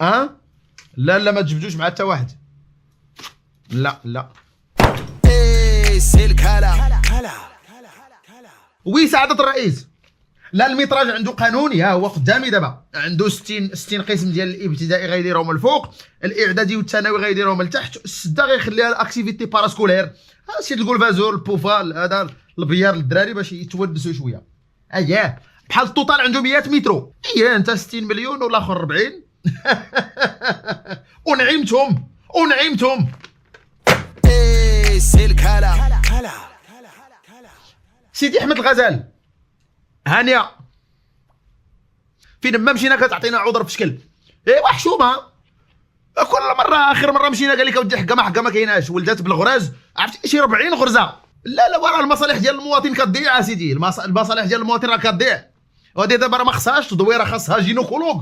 ها لا لا ما تجبدوش مع حتى واحد. لا لا سلك هلا وي سعادة الرئيس. لا الميتراج عنده قانوني، ها هو قدامي دابا، عنده 60 قسم ديال الابتدائي غيديرهم الفوق، الاعدادي والثانوي غيديرهم التحت، السده غيخليها الاكتيفيتي باراسكولير، هادشي الكولفازور البوفال هذا البيار للدراري باش يتونسوا شويه. اييه بحال التوتال عنده 100 مترو. اييه انت 60 مليون والاخر 40 ونعيمتهم سلك هلا سيدي احمد الغزال هانيه فين ما مشينا كتعطينا عذر في شكل. ايوا حشومه كل مره، اخر مره مشينا قال لك اودي حكا ما كايناش، ولدات بالغراز عرفتي شي 40 غرزه. لا لا راه المصالح ديال المواطن كتضيع سيدي، المصالح ديال المواطن راه كتضيع. وهادي دابا راه ما خصهاش تدويره، خاصها جينيكولوج